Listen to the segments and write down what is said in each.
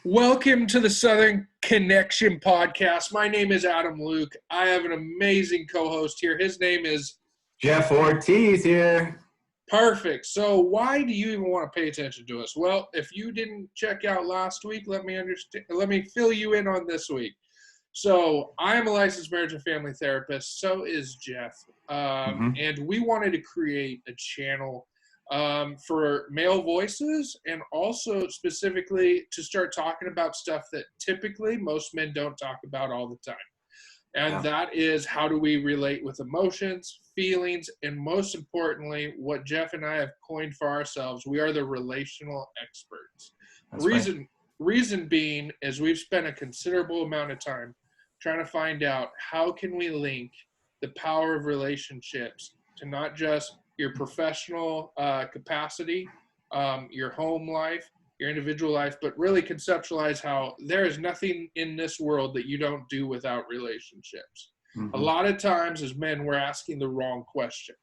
Welcome to the Southern Connection podcast. My name is Adam Luke. I have an amazing co-host here. His name is Jeff Ortiz here. Perfect. So why do you even want to pay attention to us? Well, if you didn't check out last week, let me fill you in on this week. So I am a licensed marriage and family therapist. So is Jeff. And we wanted to create a channel for male voices, and also specifically to start talking about stuff that typically most men don't talk about all the time. And that is, how do we relate with emotions, feelings, and most importantly, what Jeff and I have coined for ourselves, we are the relational experts. Reason being is we've spent a considerable amount of time trying to find out how can we link the power of relationships to not just your professional capacity, your home life, your individual life, but really conceptualize how there is nothing in this world that you don't do without relationships. A lot of times as men, we're asking the wrong question.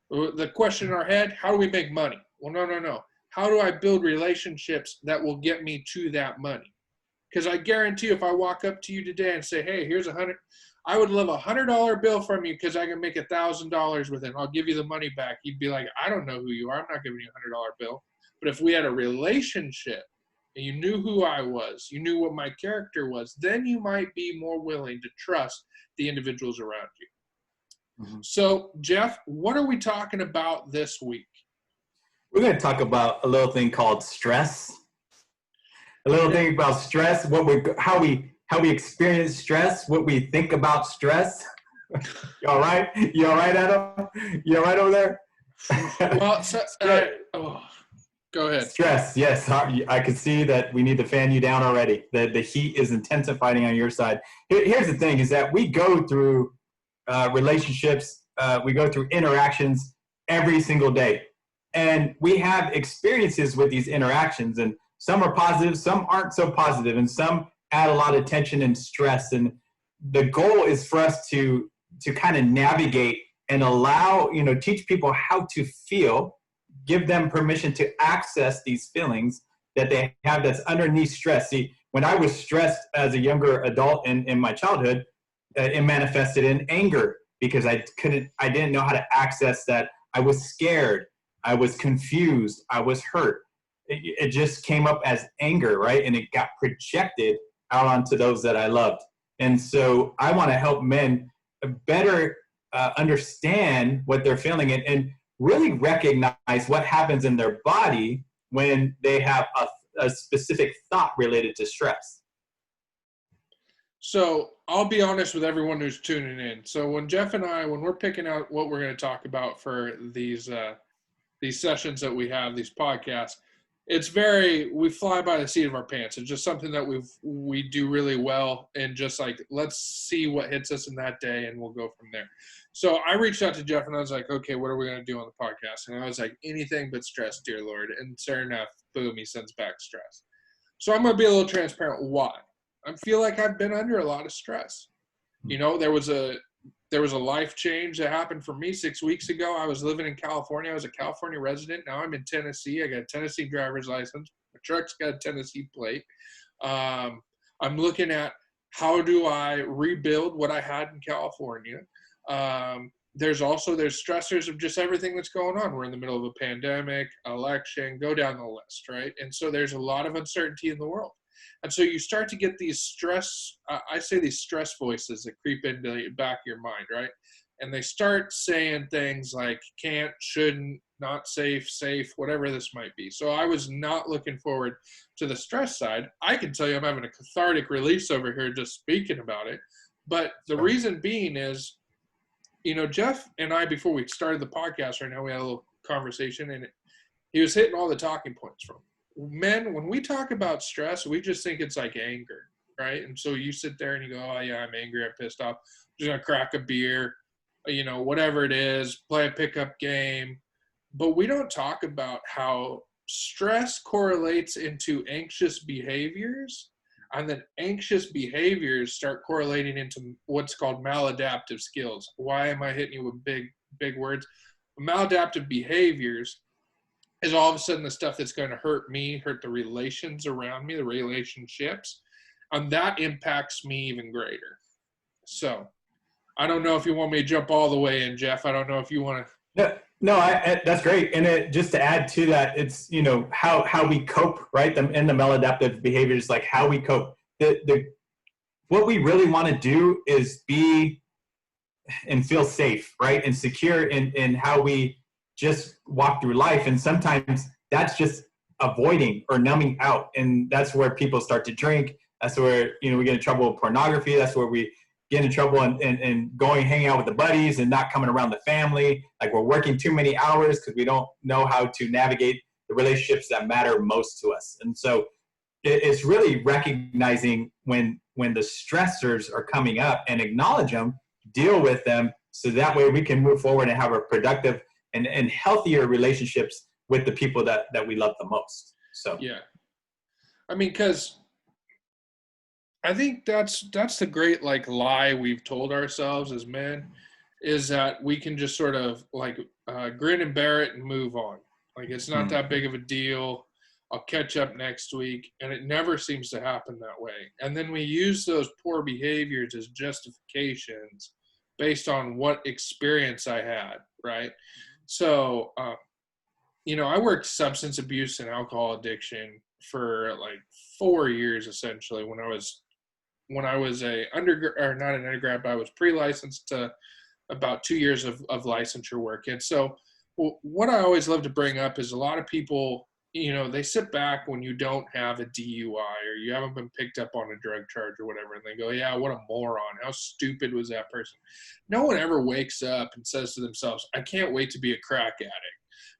The question in our head, how do we make money? Well, no. How do I build relationships that will get me to that money? Because I guarantee if I walk up to you today and say, hey, here's I would love $100 bill from you because I can make $1,000 with it. I'll give you the money back. You'd be like, I don't know who you are. I'm not giving you $100 bill. But if we had a relationship and you knew who I was, you knew what my character was, then you might be more willing to trust the individuals around you. So, Jeff, what are we talking about this week? We're going to talk about a little thing called stress. A little thing about stress, how we experience stress, what we think about stress. You all right? You all right, Adam? You all right over there? Well, go ahead. Stress, yes. I can see that we need to fan you down already. The heat is intensifying on your side. Here's the thing, is that we go through relationships, we go through interactions every single day. And we have experiences with these interactions, and some are positive, some aren't so positive, and some add a lot of tension and stress. And the goal is for us to kind of navigate and allow, teach people how to feel, give them permission to access these feelings that they have that's underneath stress. See, when I was stressed as a younger adult in my childhood, it manifested in anger because I didn't know how to access that. I was scared, I was confused, I was hurt. It just came up as anger, right? And it got projected out onto those that I loved. And so I want to help men better understand what they're feeling and really recognize what happens in their body when they have a specific thought related to stress. So I'll be honest with everyone who's tuning in. So when Jeff and I, when we're picking out what we're going to talk about for these sessions that we have, these podcasts, we fly by the seat of our pants. It's just something that we do really well, and just like, let's see what hits us in that day and we'll go from there. So I reached out to Jeff and I was like, okay, what are we going to do on the podcast? And I was like, anything but stress, dear Lord. And sure enough, boom, he sends back stress. So I'm going to be a little transparent. Why? I feel like I've been under a lot of stress. There was a life change that happened for me 6 weeks ago. I was living in California. I was a California resident. Now I'm in Tennessee. I got a Tennessee driver's license. My truck's got a Tennessee plate. I'm looking at how do I rebuild what I had in California. There's stressors of just everything that's going on. We're in the middle of a pandemic, election, go down the list, right? And so there's a lot of uncertainty in the world. And so you start to get these stress voices that creep into the back of your mind, right? And they start saying things like can't, shouldn't, not safe, safe, whatever this might be. So I was not looking forward to the stress side. I can tell you I'm having a cathartic release over here just speaking about it. But the reason being is, Jeff and I, before we started the podcast right now, we had a little conversation, and he was hitting all the talking points from men. When we talk about stress, we just think it's like anger, right? And so you sit there and you go, oh yeah, I'm angry, I'm pissed off, I'm just gonna crack a beer, whatever it is, play a pickup game. But we don't talk about how stress correlates into anxious behaviors, and then anxious behaviors start correlating into what's called maladaptive skills. Why am I hitting you with big words? Maladaptive behaviors is all of a sudden the stuff that's going to hurt me, hurt the relations around me, the relationships, and that impacts me even greater. So I don't know if you want me to jump all the way in, Jeff. I don't know if you want to. No, that's great. And just to add to that, it's, how we cope, right? In the maladaptive behaviors, like how we cope. What we really want to do is be and feel safe, right? And secure in how we just walk through life. And sometimes that's just avoiding or numbing out. And that's where people start to drink. That's where, we get in trouble with pornography. That's where we get in trouble and going, hanging out with the buddies and not coming around the family. Like we're working too many hours because we don't know how to navigate the relationships that matter most to us. And so it's really recognizing when the stressors are coming up and acknowledge them, deal with them, so that way we can move forward and have a productive and healthier relationships with the people that we love the most. So yeah, I mean, because I think that's the great lie we've told ourselves as men, is that we can just sort of grin and bear it and move on. Like it's not that big of a deal. I'll catch up next week. And it never seems to happen that way. And then we use those poor behaviors as justifications based on what experience I had, right? So, I worked substance abuse and alcohol addiction for 4 years, essentially, when I was a not an undergrad, but I was pre-licensed to about 2 years of licensure work. And so what I always love to bring up is a lot of people, they sit back when you don't have a DUI or you haven't been picked up on a drug charge or whatever, and they go, yeah, what a moron. How stupid was that person? No one ever wakes up and says to themselves, I can't wait to be a crack addict.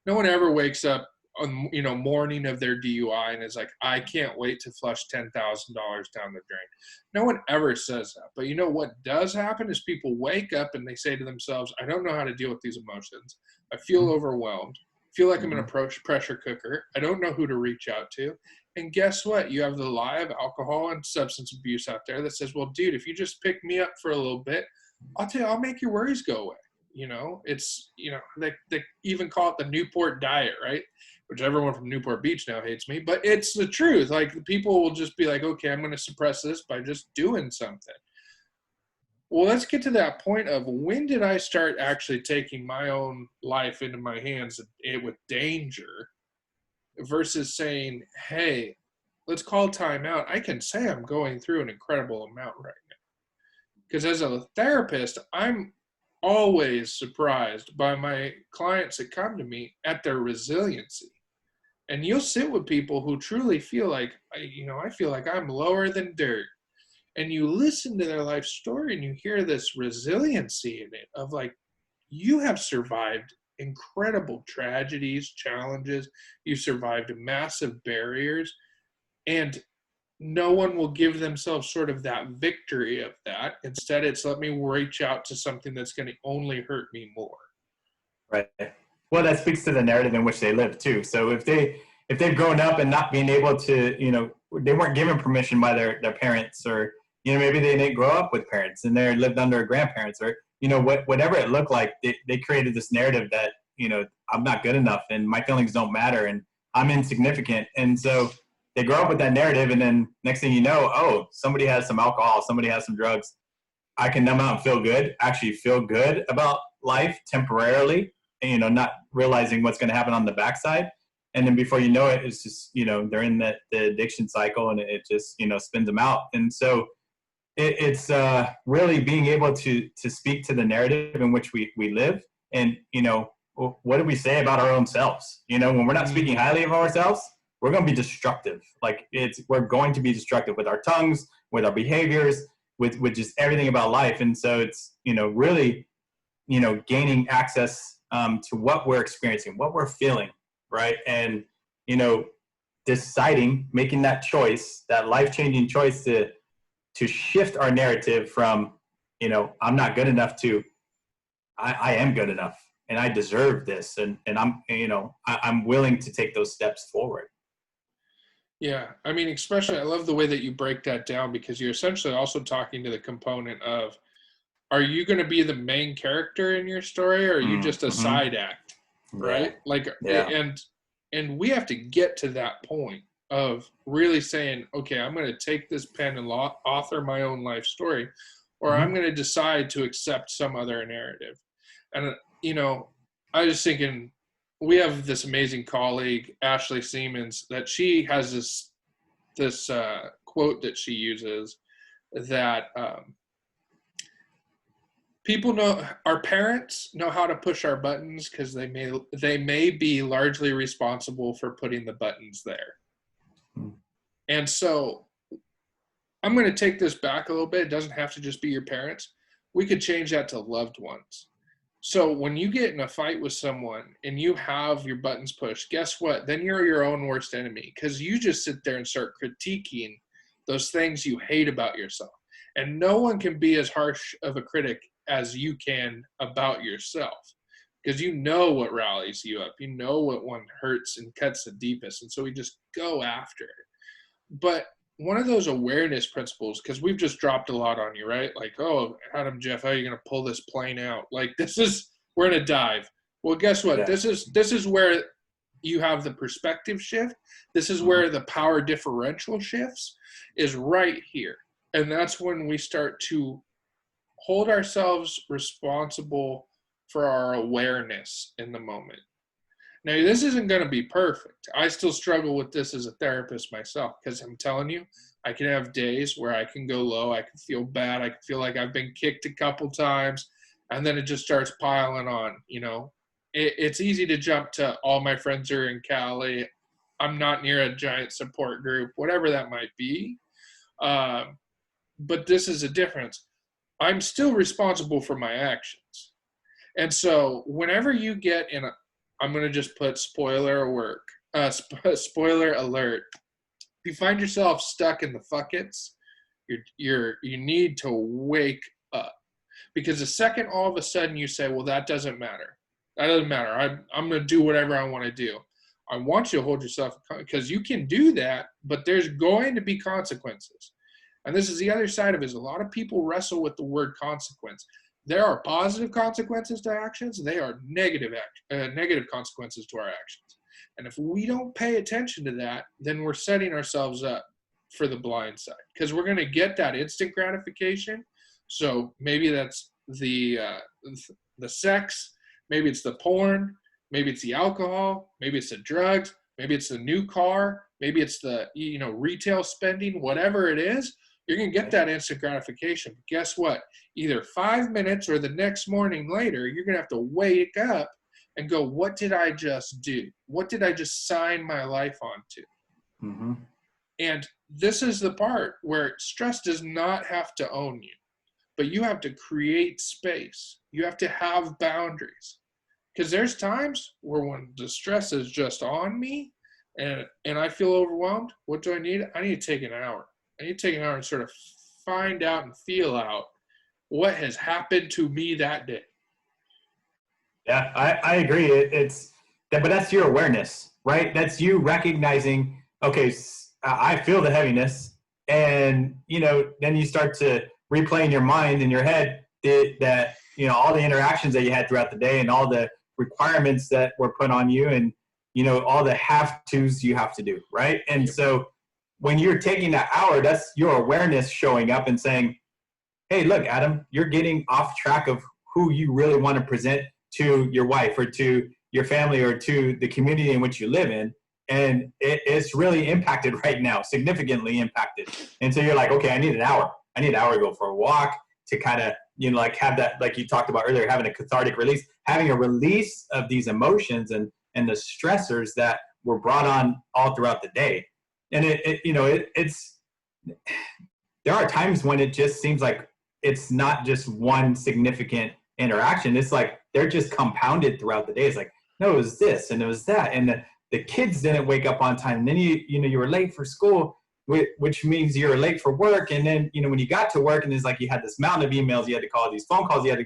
No one ever wakes up on, morning of their DUI and is like, I can't wait to flush $10,000 down the drain. No one ever says that. But what does happen is people wake up and they say to themselves, I don't know how to deal with these emotions. I feel overwhelmed. Feel like I'm in a pressure cooker. I don't know who to reach out to. And guess what? You have the lie of alcohol and substance abuse out there that says, well, dude, if you just pick me up for a little bit, I'll make your worries go away. It's, they even call it the Newport diet, right? Which everyone from Newport Beach now hates me, but it's the truth. People will just be like, okay, I'm going to suppress this by just doing something. Well, let's get to that point of when did I start actually taking my own life into my hands with danger versus saying, hey, let's call time out. I can say I'm going through an incredible amount right now. Because as a therapist, I'm always surprised by my clients that come to me at their resiliency. And you'll sit with people who truly feel like, I feel like I'm lower than dirt. And you listen to their life story and you hear this resiliency in it of you have survived incredible tragedies, challenges. You've survived massive barriers. And no one will give themselves sort of that victory of that. Instead, it's let me reach out to something that's going to only hurt me more. Right. Well, that speaks to the narrative in which they live too. So if they've grown up and not being able to, they weren't given permission by their parents, or, maybe they didn't grow up with parents and they lived under grandparents, or, whatever it looked like, they created this narrative that, I'm not good enough and my feelings don't matter and I'm insignificant. And so they grow up with that narrative, and then next thing you know, oh, somebody has some alcohol, somebody has some drugs. I can numb out and feel good, actually feel good about life temporarily, not realizing what's going to happen on the backside. And then before you know it, it's just, they're in the addiction cycle, and it just, spins them out. And so it's really being able to speak to the narrative in which we live. And, what do we say about our own selves? When we're not speaking highly of ourselves, we're going to be destructive. We're going to be destructive with our tongues, with our behaviors, with just everything about life. And so it's, really, gaining access to what we're experiencing, what we're feeling, right? And, deciding, making that choice, that life-changing choice to shift our narrative from, I'm not good enough to, I am good enough and I deserve this. And I'm willing to take those steps forward. Yeah. I mean, especially I love the way that you break that down, because you're essentially also talking to the component of, are you going to be the main character in your story, or are you just a side act? Right. Yeah. And And we have to get to that point of really saying, okay, I'm going to take this pen and author my own life story, or I'm going to decide to accept some other narrative. And, you know, I was thinking, we have this amazing colleague, Ashley Siemens, that she has this quote that she uses that people know, our parents know how to push our buttons because they may be largely responsible for putting the buttons there. And so I'm going to take this back a little bit. It doesn't have to just be your parents. We could change that to loved ones. So when you get in a fight with someone and you have your buttons pushed, guess what? Then you're your own worst enemy, because you just sit there and start critiquing those things you hate about yourself. And no one can be as harsh of a critic as you can about yourself, because you know what rallies you up. You know what one hurts and cuts the deepest. And so we just go after it. But one of those awareness principles, because we've just dropped a lot on you, right? Like, oh, Adam, Jeff, how are you going to pull this plane out? Like, we're going to dive. Well, guess what? Yeah. This is where you have the perspective shift. This is where the power differential shifts, is right here. And that's when we start to hold ourselves responsible for our awareness in the moment. Now, this isn't going to be perfect. I still struggle with this as a therapist myself, because I'm telling you, I can have days where I can go low. I can feel bad. I can feel like I've been kicked a couple times, and then it just starts piling on. You know, it's easy to jump to all my friends are in Cali. I'm not near a giant support group, whatever that might be. But this is a difference. I'm still responsible for my actions. And so whenever you get in I'm going to just put spoiler alert. If you find yourself stuck in the fuckets, you need to wake up. Because the second all of a sudden you say, well, that doesn't matter. That doesn't matter. I'm going to do whatever I want to do. I want you to hold yourself, because you can do that, but there's going to be consequences. And this is the other side of it, is a lot of people wrestle with the word consequence. There are positive consequences to actions. They are negative consequences to our actions. And if we don't pay attention to that, then we're setting ourselves up for the blind side, because we're going to get that instant gratification. So maybe that's the sex, maybe it's the porn, maybe it's the alcohol, maybe it's the drugs, maybe it's the new car, maybe it's the retail spending, whatever it is. You're going to get that instant gratification. But guess what? Either 5 minutes or the next morning later, you're going to have to wake up and go, what did I just do? What did I just sign my life onto? Mm-hmm. And this is the part where stress does not have to own you, but you have to create space. You have to have boundaries. Because there's times where when the stress is just on me and I feel overwhelmed, what do I need? I need to take an hour. I need to take an hour and sort of find out and feel out what has happened to me that day. Yeah, I agree. But that's your awareness, right? That's you recognizing, okay, I feel the heaviness. And, then you start to replay in your mind, in your head, that, all the interactions that you had throughout the day and all the requirements that were put on you and, all the have-tos you have to do, right? And so when you're taking that hour, that's your awareness showing up and saying, hey, look, Adam, you're getting off track of who you really want to present to your wife or to your family or to the community in which you live in. And it's really impacted right now, significantly impacted. And so you're like, okay, I need an hour. I need an hour to go for a walk, to kind of, have that, like you talked about earlier, having a cathartic release, having a release of these emotions and the stressors that were brought on all throughout the day. And it's there are times when it just seems like it's not just one significant interaction. It's like they're just compounded throughout the day. It's like, no, it was this and it was that. And the kids didn't wake up on time. And then you were late for school, which means you're late for work. And then, when you got to work and it's like you had this mountain of emails you had to call, these phone calls you had to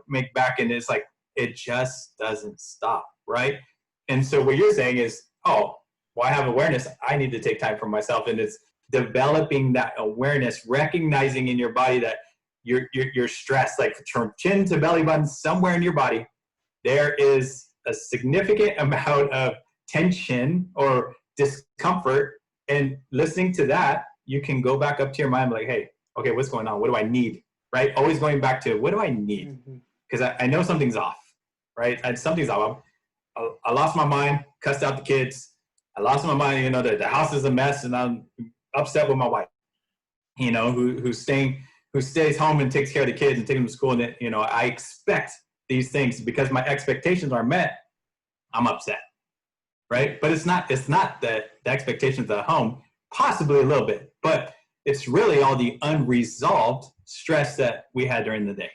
make back. And it's like, it just doesn't stop, right? And so what you're saying is, oh, well, I have awareness. I need to take time for myself. And it's developing that awareness, recognizing in your body that you're stressed, like from chin to belly button, somewhere in your body, there is a significant amount of tension or discomfort, and listening to that, you can go back up to your mind like, hey, okay, what's going on? What do I need? Right? Always going back to what do I need? Because I know something's off, right? Something's off. I lost my mind, cussed out the kids. I lost my mind, the house is a mess, and I'm upset with my wife, who stays home and takes care of the kids and takes them to school. And, I expect these things. Because my expectations are met, I'm upset, right? But it's not the expectations at home, possibly a little bit, but it's really all the unresolved stress that we had during the day.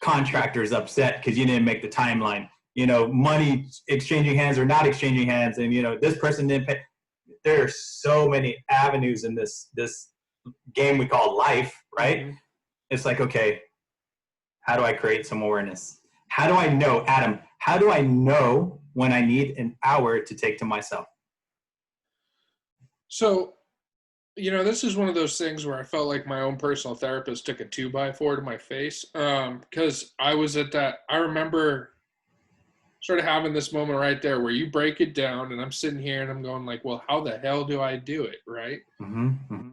Contractors upset because you didn't make the timeline, money exchanging hands or not exchanging hands. And, this person didn't pay. There are so many avenues in this game we call life, right? Mm-hmm. It's like, okay, how do I create some awareness? How do I know, Adam, how do I know when I need an hour to take to myself? So, this is one of those things where I felt like my own personal therapist took a 2x4 to my face, because I was at that. I remember sort of having this moment right there where you break it down, and I'm sitting here and I'm going like, well, how the hell do I do it, right? Mm-hmm. Mm-hmm.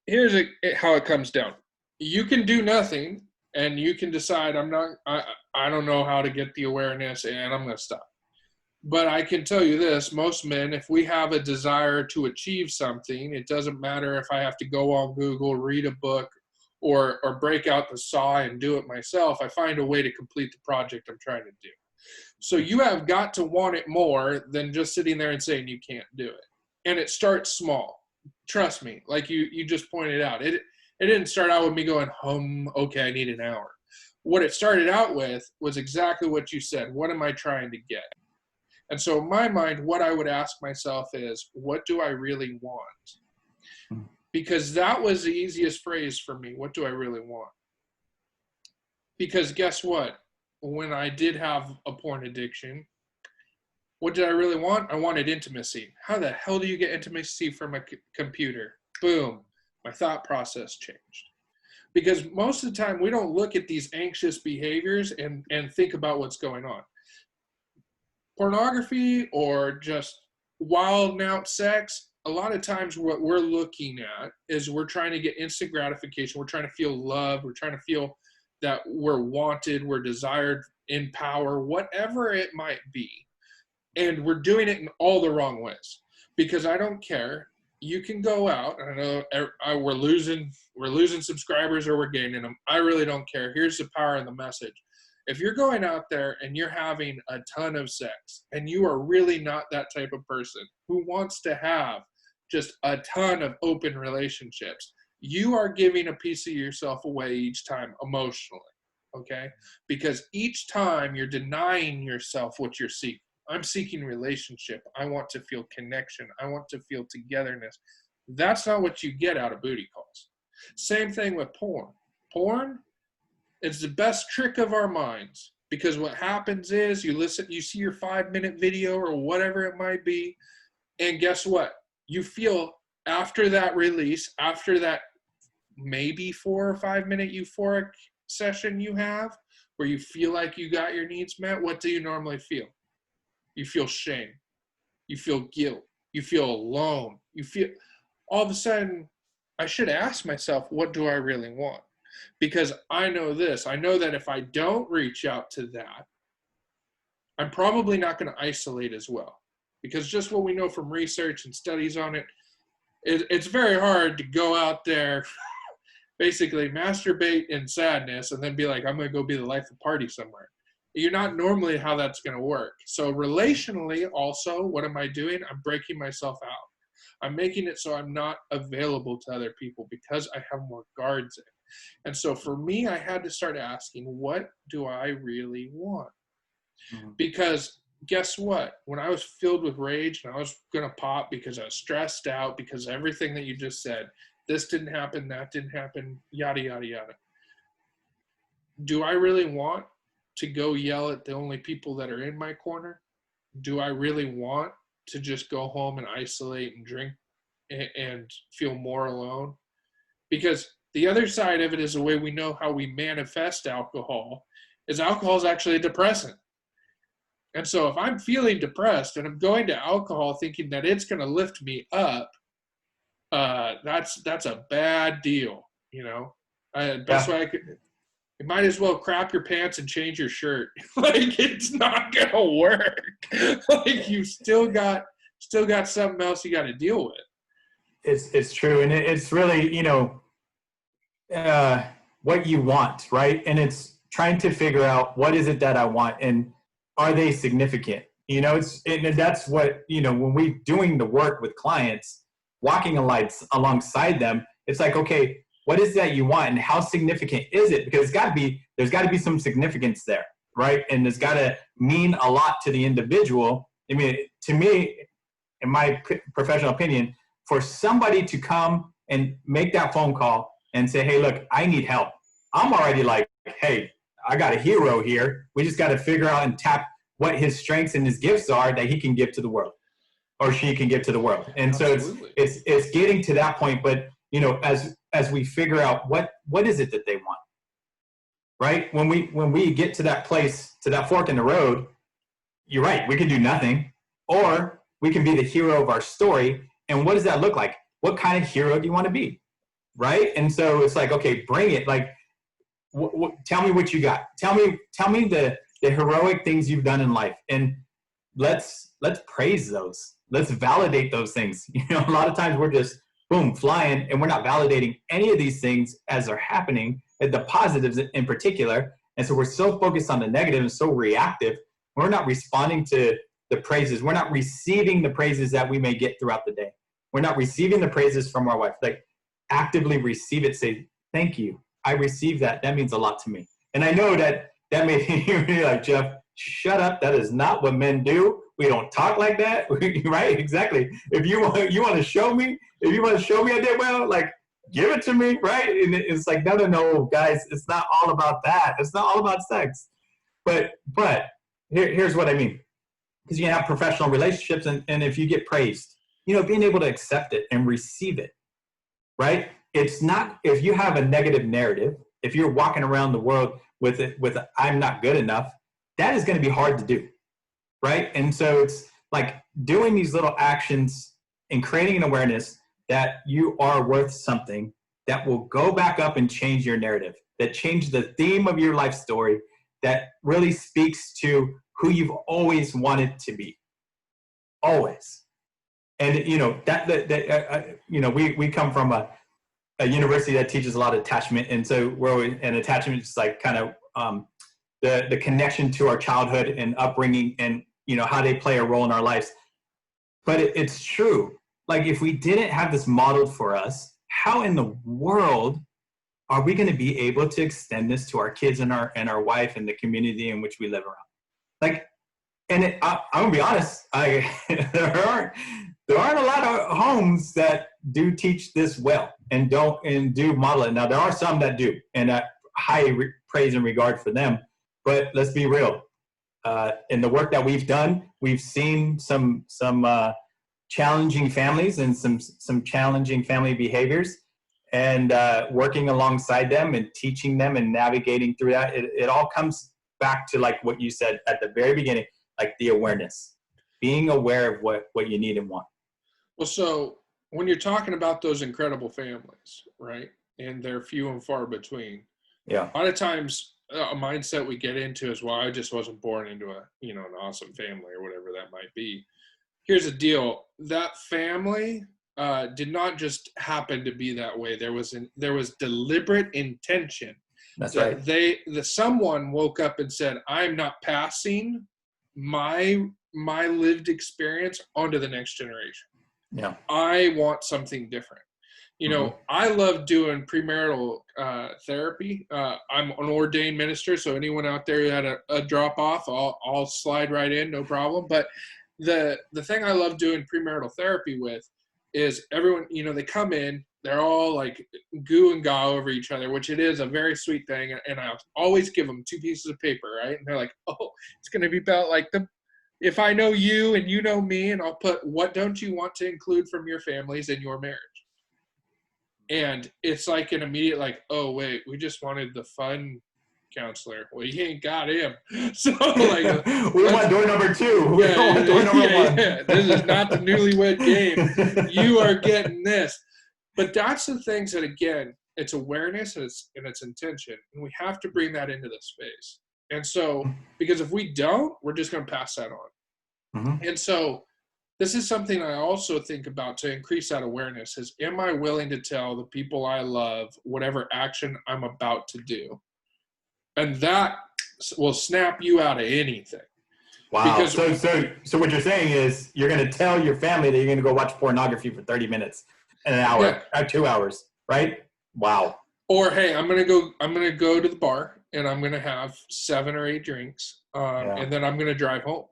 Here's how it comes down. You can do nothing, and you can decide I don't know how to get the awareness, and I'm going to stop. But I can tell you this, most men, if we have a desire to achieve something, it doesn't matter if I have to go on Google, read a book, or break out the saw and do it myself. I find a way to complete the project I'm trying to do. So you have got to want it more than just sitting there and saying you can't do it. And it starts small. Trust me, like you just pointed out. It didn't start out with me going, okay, I need an hour. What it started out with was exactly what you said. What am I trying to get? And so in my mind, what I would ask myself is, what do I really want? Because that was the easiest phrase for me. What do I really want? Because guess what? When I did have a porn addiction, what did I really want? I wanted intimacy. How the hell do you get intimacy from a computer? Boom. My thought process changed. Because most of the time, we don't look at these anxious behaviors and think about what's going on. Pornography or just wild and out sex, a lot of times what we're looking at is we're trying to get instant gratification. We're trying to feel love. We're trying to feel that we're wanted, we're desired, in power, whatever it might be. And we're doing it in all the wrong ways. Because I don't care. You can go out, and I know we're losing subscribers or we're gaining them. I really don't care. Here's the power of the message. If you're going out there and you're having a ton of sex and you are really not that type of person who wants to have just a ton of open relationships, you are giving a piece of yourself away each time emotionally, okay? Because each time you're denying yourself what you're seeking. I'm seeking relationship. I want to feel connection. I want to feel togetherness. That's not what you get out of booty calls. Same thing with porn. Porn, it's the best trick of our minds, because what happens is you see your 5-minute video or whatever it might be, and guess what? You feel after that release, after that maybe 4 or 5 minute euphoric session you have, where you feel like you got your needs met, what do you normally feel? You feel shame. You feel guilt. You feel alone. You feel, all of a sudden, I should ask myself, what do I really want? Because I know this. I know that if I don't reach out to that, I'm probably not going to isolate as well. Because just what we know from research and studies on it, it's very hard to go out there, basically masturbate in sadness, and then be like, I'm going to go be the life of party somewhere. You're not normally how that's going to work. So relationally also, what am I doing? I'm breaking myself out. I'm making it so I'm not available to other people because I have more guards in. And so for me, I had to start asking, what do I really want? Mm-hmm. Because guess what? When I was filled with rage and I was going to pop because I was stressed out because everything that you just said, this didn't happen, that didn't happen, yada, yada, yada. Do I really want to go yell at the only people that are in my corner? Do I really want to just go home and isolate and drink and feel more alone? Because the other side of it is the way we know how we manifest alcohol is actually a depressant. And so if I'm feeling depressed and I'm going to alcohol thinking that it's going to lift me up, that's a bad deal, best Yeah. way I could, you might as well crap your pants and change your shirt. Like, it's not gonna work. Like, you still got something else you got to deal with. It's true, and it's really what you want, right? And it's trying to figure out what is it that I want, and are they significant? And that's what when we doing the work with clients, walking alongside them, it's like, okay, what is that you want, and how significant is it? Because there's got to be some significance there, right? And it's got to mean a lot to the individual. I mean, to me, in my professional opinion, for somebody to come and make that phone call and say, hey, look, I need help, I'm already like, hey, I got a hero here. We just got to figure out and tap what his strengths and his gifts are that he can give to the world, or she can give to the world. And Absolutely. so it's getting to that point. But as we figure out what is it that they want, right? When we get to that place, to that fork in the road, you're right, we can do nothing, or we can be the hero of our story. And what does that look like? What kind of hero do you want to be, right? And so it's like, okay, bring it. Like, tell me what you got. Tell me the heroic things you've done in life, and let's praise those. Let's validate those things. A lot of times we're just boom flying, and we're not validating any of these things as they're happening, the positives in particular. And so we're so focused on the negative and so reactive. We're not responding to the praises. We're not receiving the praises that we may get throughout the day. We're not receiving the praises from our wife. Like, actively receive it. Say, thank you. I received that. That means a lot to me. And I know that made you be like, Jeff, shut up. That is not what men do. We don't talk like that. Right? Exactly. If you want to show me, I did well, like, give it to me. Right? And it's like, no, guys, it's not all about that. It's not all about sex. But here's what I mean. Because you have professional relationships, and if you get praised, being able to accept it and receive it, right? It's not, if you have a negative narrative, if you're walking around the world with I'm not good enough, that is going to be hard to do, right? And so it's like doing these little actions and creating an awareness that you are worth something that will go back up and change your narrative, that change the theme of your life story, that really speaks to who you've always wanted to be, always. And we come from a university that teaches a lot of attachment, and so and attachment is like kind of the connection to our childhood and upbringing, and how they play a role in our lives. But it's true. Like, if we didn't have this modeled for us, how in the world are we going to be able to extend this to our kids and our wife and the community in which we live around? Like, and I'm gonna be honest, there aren't a lot of homes that do teach this well and do model it. Now, there are some that do, and high praise and regard for them. But let's be real. In the work that we've done, we've seen some challenging families and some challenging family behaviors, and working alongside them and teaching them and navigating through that. It all comes back to, like what you said at the very beginning, like the awareness, being aware of what you need and want. Well, so when you're talking about those incredible families, right, and they're few and far between, yeah, a lot of times a mindset we get into is, well, I just wasn't born into an awesome family, or whatever that might be. Here's the deal: that family did not just happen to be that way. There was deliberate intention. That's that right. Someone woke up and said, I'm not passing my lived experience onto the next generation. Yeah. I want something different. Mm-hmm. I love doing premarital therapy. I'm an ordained minister, so anyone out there who had a drop off, I'll slide right in, no problem. But the thing I love doing premarital therapy with is everyone, they come in, they're all like goo and gaw over each other, which it is a very sweet thing. And I always give them 2 pieces of paper, right? And they're like, oh, it's going to be about like if I know you and you know me, and I'll put, what don't you want to include from your families in your marriage? And it's like an immediate, like, oh, wait, we just wanted the fun counselor. Well, you ain't got him. So like, we want door number 2. We don't want door number 1. Yeah. This is not the newlywed game. You are getting this. But that's the things that, again, it's awareness and it's intention. And we have to bring that into the space. And so, because if we don't, we're just going to pass that on. Mm-hmm. And so this is something I also think about to increase that awareness is, am I willing to tell the people I love whatever action I'm about to do? And that will snap you out of anything. Wow. Because so what you're saying is you're going to tell your family that you're going to go watch pornography for 30 minutes, an hour, or 2 hours, right? Wow. Or, hey, I'm going to go to the bar and I'm going to have 7 or 8 drinks. And then I'm going to drive home.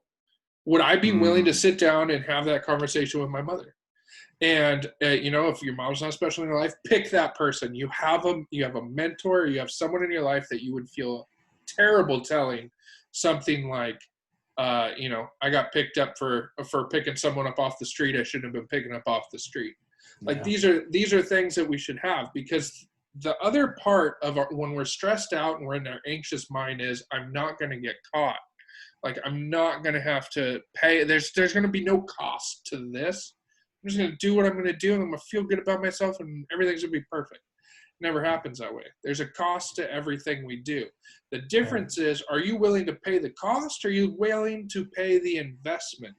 Would I be willing to sit down and have that conversation with my mother? And, if your mom's not special in your life, pick that person. You have a mentor, or you have someone in your life that you would feel terrible telling something like, I got picked up for picking someone up off the street. I shouldn't have been picking up off the street. Like these are things that we should have, because the other part of when we're stressed out and we're in our anxious mind is, I'm not going to get caught. Like, I'm not going to have to pay. There's going to be no cost to this. I'm just going to do what I'm going to do, and I'm going to feel good about myself, and everything's going to be perfect. It never happens that way. There's a cost to everything we do. The difference is, are you willing to pay the cost, or are you willing to pay the investment?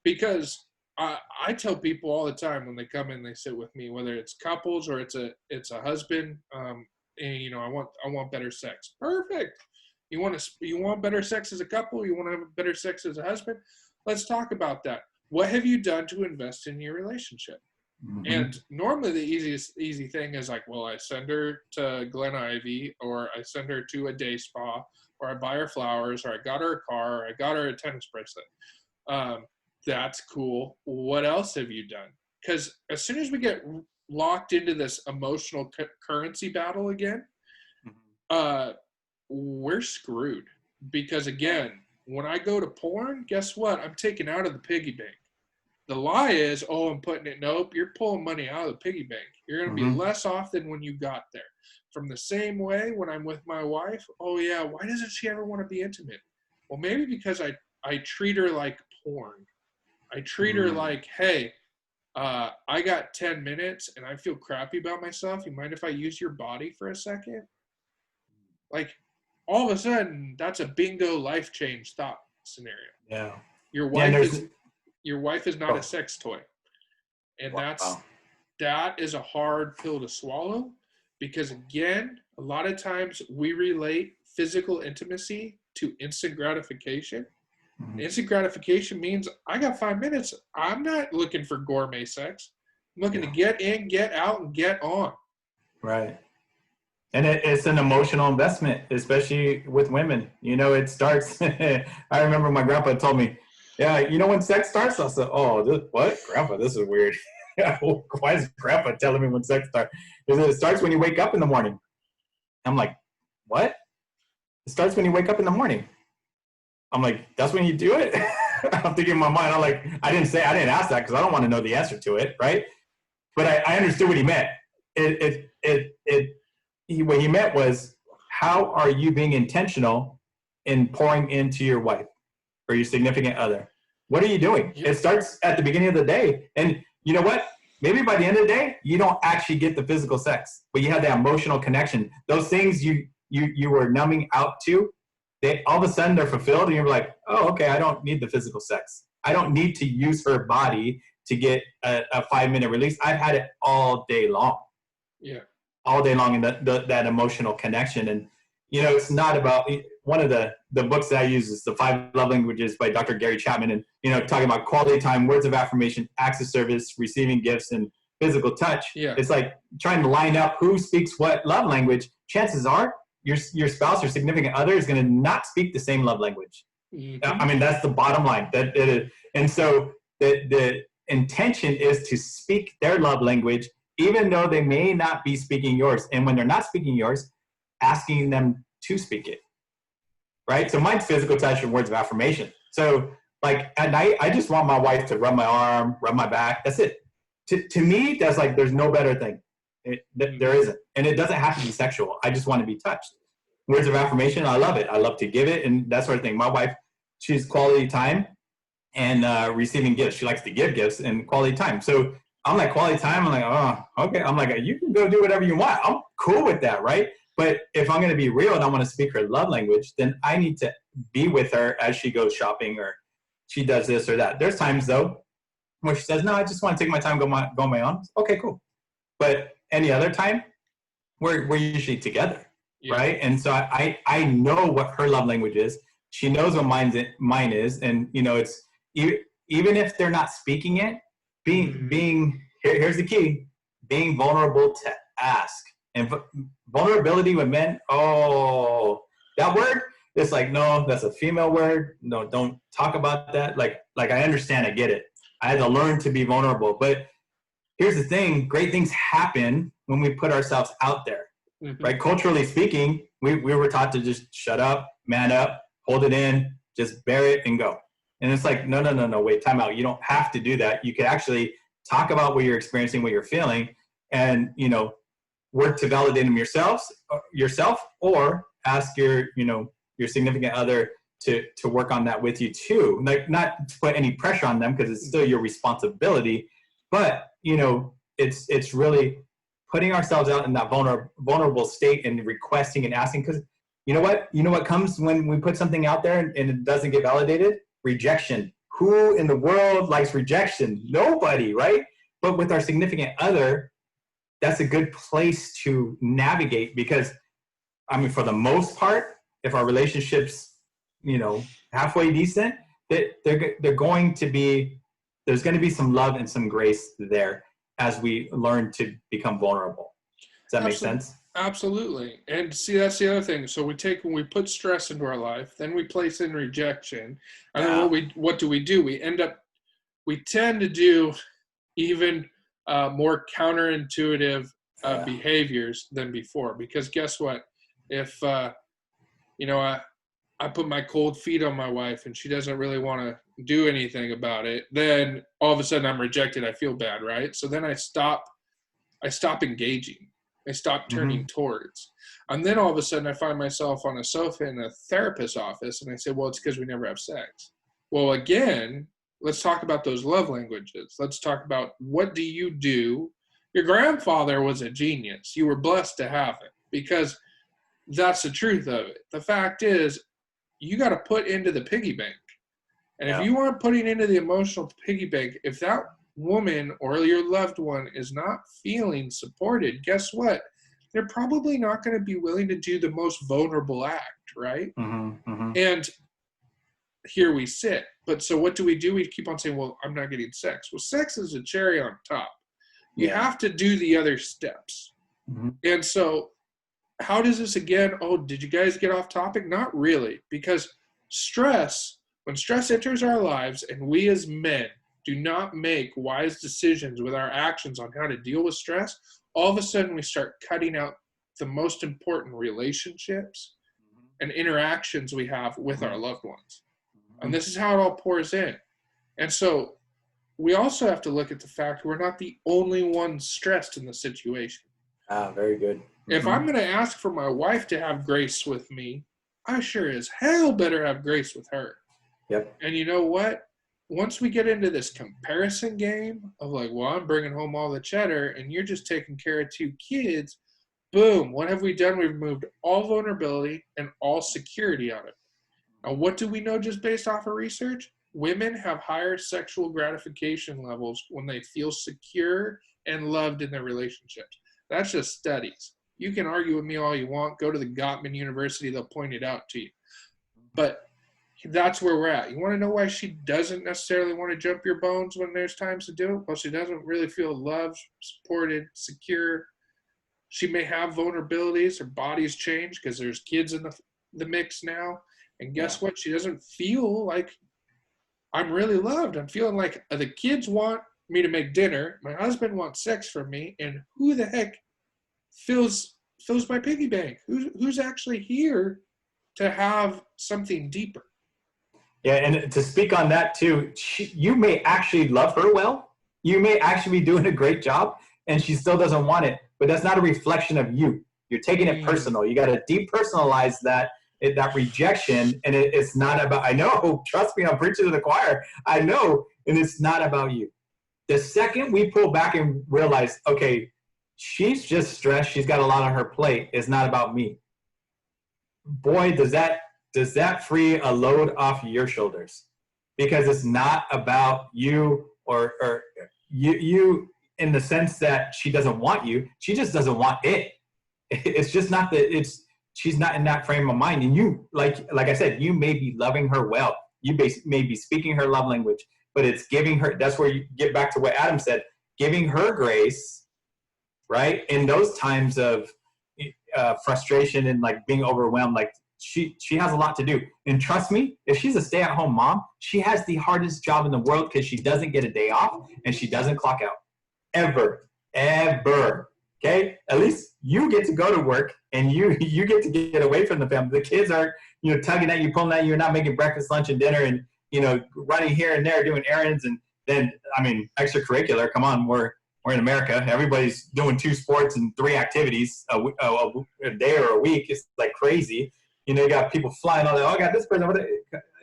Because I tell people all the time when they come in, they sit with me, whether it's couples or it's a husband, and I want better sex. Perfect. You want better sex as a couple? You want to have better sex as a husband? Let's talk about that. What have you done to invest in your relationship? Mm-hmm. And normally the easy thing is like, well, I send her to Glen Ivy, or I send her to a day spa, or I buy her flowers, or I got her a car, or I got her a tennis bracelet. That's cool. What else have you done? Because as soon as we get locked into this emotional currency battle again, we're screwed. Because again, when I go to porn, guess what? I'm taking out of the piggy bank. The lie is, I'm putting it. Nope, you're pulling money out of the piggy bank. You're going to be less off than when you got there. From the same way, when I'm with my wife, why doesn't she ever want to be intimate? Well, maybe because I treat her like porn. I treat her like, hey, I got 10 minutes and I feel crappy about myself. You mind if I use your body for a second? Like, all of a sudden, that's a bingo life change thought scenario. Yeah. Your wife is not a sex toy. And that is a hard pill to swallow, because again, a lot of times we relate physical intimacy to instant gratification. Mm-hmm. Instant gratification means I got 5 minutes. I'm not looking for gourmet sex. I'm looking to get in, get out, and get on. Right. And it's an emotional investment, especially with women. It starts. I remember my grandpa told me, when sex starts? I said, what? Grandpa, this is weird. Why is Grandpa telling me when sex starts? It starts when you wake up in the morning. I'm like, what? It starts when you wake up in the morning. I'm like, that's when you do it? I'm thinking in my mind, I didn't ask that because I don't want to know the answer to it, right? But I understood what he meant. What he meant was, how are you being intentional in pouring into your wife or your significant other? What are you doing? It starts at the beginning of the day. And you know what? Maybe by the end of the day, you don't actually get the physical sex, but you have the emotional connection. Those things you were numbing out to, they all of a sudden they're fulfilled, and you're like, okay, I don't need the physical sex. I don't need to use her body to get a 5-minute release. I've had it all day long. Yeah. All day long, in that emotional connection. And, it's not about, one of the books that I use is The 5 Love Languages by Dr. Gary Chapman. And, talking about quality time, words of affirmation, acts of service, receiving gifts, and physical touch. Yeah. It's like trying to line up who speaks what love language. Chances are your spouse or significant other is going to not speak the same love language. Mm-hmm. I mean, that's the bottom line. And so the intention is to speak their love language, even though they may not be speaking yours. And when they're not speaking yours, asking them to speak it, right? So mine's physical touch and words of affirmation. So like at night, I just want my wife to rub my arm, rub my back. That's it. To me, that's there's no better thing. There isn't. And it doesn't have to be sexual. I just want to be touched, words of affirmation, I love it. I love to give it and that sort of thing. My wife, she's quality time and receiving gifts. She likes to give gifts and quality time. So I'm like, quality time. I'm like, oh, okay. I'm like, you can go do whatever you want. I'm cool with that, right? But if I'm going to be real and I want to speak her love language, then I need to be with her as she goes shopping or she does this or that. There's times, though, where she says, no, I just want to take my time, go my own. Okay, cool. But any other time, we're usually together, right? And so I know what her love language is. She knows what mine is. And, you know, it's even if they're not speaking it, here's the key, being vulnerable to ask. And vulnerability with men, that word, it's like, no, that's a female word. No, don't talk about that. Like I understand, I get it. I had to learn to be vulnerable. But here's the thing, great things happen when we put ourselves out there, right? Culturally speaking, we were taught to just shut up, man up, hold it in, just bear it and go. And it's like, no, wait, time out. You don't have to do that. You could actually talk about what you're experiencing, what you're feeling, and, you know, work to validate them yourself, or ask your significant other to work on that with you too. Like, not to put any pressure on them because it's still your responsibility, but, you know, it's really putting ourselves out in that vulnerable state and requesting and asking, because you know what comes when we put something out there and it doesn't get validated? Rejection. Who in the world likes rejection? Nobody, right? But with our significant other, that's a good place to navigate, because I mean, for the most part, if our relationship's, you know, halfway decent, they're going to be, there's going to be some love and some grace there as we learn to become vulnerable. Does that make sense? Absolutely. And see, that's the other thing. So when we put stress into our life, then we place in rejection. And then what do? We tend to do even more counterintuitive behaviors than before. Because guess what? If, you know, I put my cold feet on my wife and she doesn't really want to do anything about it, then all of a sudden I'm rejected. I feel bad, right? So then I stop engaging. I stop turning towards. And then all of a sudden I find myself on a sofa in a therapist's office and I say, well, it's because we never have sex. Well, again, let's talk about those love languages. Let's talk about, what do you do? Your grandfather was a genius. You were blessed to have him, because that's the truth of it. The fact is, you got to put into the piggy bank. And if you aren't putting into the emotional piggy bank, if that woman or your loved one is not feeling supported, guess what? They're probably not going to be willing to do the most vulnerable act, right? And here we sit. But so what do? We keep on saying, well, I'm not getting sex. Well, sex is a cherry on top. You have to do the other steps. And so how does this again? Oh, did you guys get off topic? Not really, because when stress enters our lives and we as men do not make wise decisions with our actions on how to deal with stress, all of a sudden we start cutting out the most important relationships and interactions we have with our loved ones. And this is how it all pours in. And so we also have to look at the fact we're not the only ones stressed in the situation. Very good. If I'm going to ask for my wife to have grace with me, I sure as hell better have grace with her. Yep. And you know what? Once we get into this comparison game of like, well, I'm bringing home all the cheddar and you're just taking care of 2 kids, boom, what have we done? We've removed all vulnerability and all security out of it. Now, what do we know just based off of research? Women have higher sexual gratification levels when they feel secure and loved in their relationships. That's just studies. You can argue with me all you want. Go to the Gottman University. They'll point it out to you. But that's where we're at. You want to know why she doesn't necessarily want to jump your bones when there's times to do it? Well, she doesn't really feel loved, supported, secure. She may have vulnerabilities. Her body's changed because there's kids in the mix now. And guess what? She doesn't feel like I'm really loved. I'm feeling like the kids want me to make dinner. My husband wants sex from me. And who the heck fills my piggy bank? Who's actually here to have something deeper? Yeah, and to speak on that too, you may actually love her well. You may actually be doing a great job, and she still doesn't want it. But that's not a reflection of you. You're taking it personal. You got to depersonalize that rejection. And it's not about, I know, trust me, I'm preaching to the choir. I know, and it's not about you. The second we pull back and realize, okay, she's just stressed, she's got a lot on her plate, it's not about me. Boy, does that free a load off your shoulders, because it's not about you or you in the sense that she doesn't want you. She just doesn't want it. It's just not that she's not in that frame of mind. And you, like I said, you may be loving her well. You may be speaking her love language, but it's giving her, that's where you get back to what Adam said, giving her grace, right? In those times of frustration and like being overwhelmed, like she has a lot to do. And trust me, if she's a stay-at-home mom, she has the hardest job in the world, because she doesn't get a day off and she doesn't clock out. Ever. Okay? At least you get to go to work and you get to get away from the family. The kids are, tugging at you, pulling at you. You're not making breakfast, lunch, and dinner, and, running here and there, doing errands. And then, extracurricular, come on, we're in America. Everybody's doing 2 sports and 3 activities a day or a week. It's like crazy. You got people flying all day. Oh, I got this person.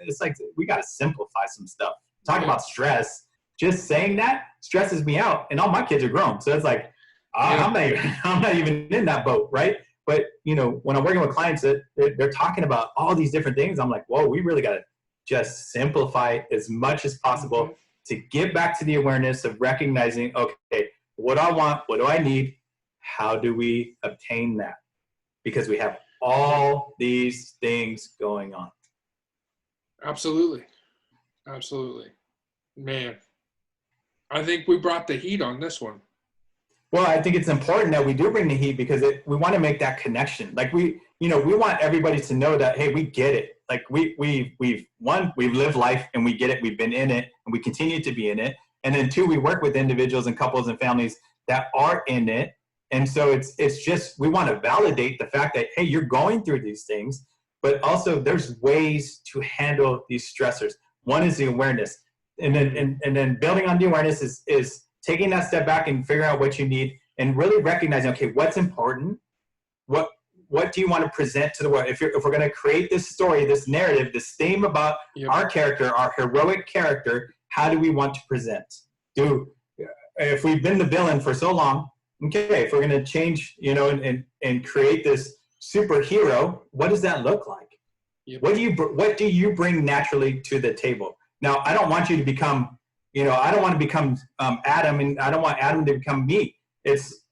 It's like, we got to simplify some stuff. Talking about stress, just saying that stresses me out. And all my kids are grown. So it's like, I'm not even in that boat, right? But, when I'm working with clients that they're talking about all these different things, I'm like, whoa, we really got to just simplify as much as possible to get back to the awareness of recognizing, okay, what do I want? What do I need? How do we obtain that? Because we have all these things going on. Absolutely. Man, I think we brought the heat on this one. Well, I think it's important that we do bring the heat, because we want to make that connection. Like we want everybody to know that, hey, we get it. Like we've lived life and we get it. We've been in it and we continue to be in it. And then 2, we work with individuals and couples and families that are in it. And so it's just, we want to validate the fact that, hey, you're going through these things, but also there's ways to handle these stressors. One is the awareness. And then building on the awareness is taking that step back and figuring out what you need, and really recognizing, okay, what's important? What do you want to present to the world? If we're going to create this story, this narrative, this theme about our character, our heroic character, how do we want to present? If we've been the villain for so long, okay, if we're going to change, and create this superhero, what does that look like? Yep. What do you bring naturally to the table? Now, I don't want you to become, I don't want to become Adam, and I don't want Adam to become me. It's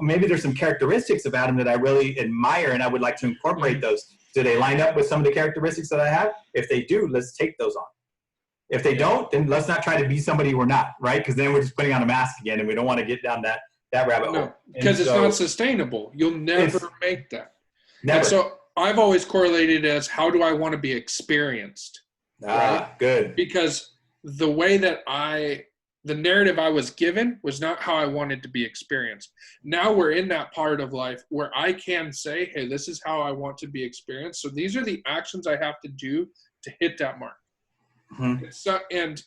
maybe there's some characteristics of Adam that I really admire, and I would like to incorporate those. Do they line up with some of the characteristics that I have? If they do, let's take those on. If they don't, then let's not try to be somebody we're not, right? Because then we're just putting on a mask again, and we don't want to get down that rabbit hole. No, because it's not sustainable. You'll never make that. Never. And so I've always correlated as, how do I want to be experienced? Right? Good. Because the way that the narrative I was given was not how I wanted to be experienced. Now we're in that part of life where I can say, hey, this is how I want to be experienced. So these are the actions I have to do to hit that mark. Mm-hmm. So, and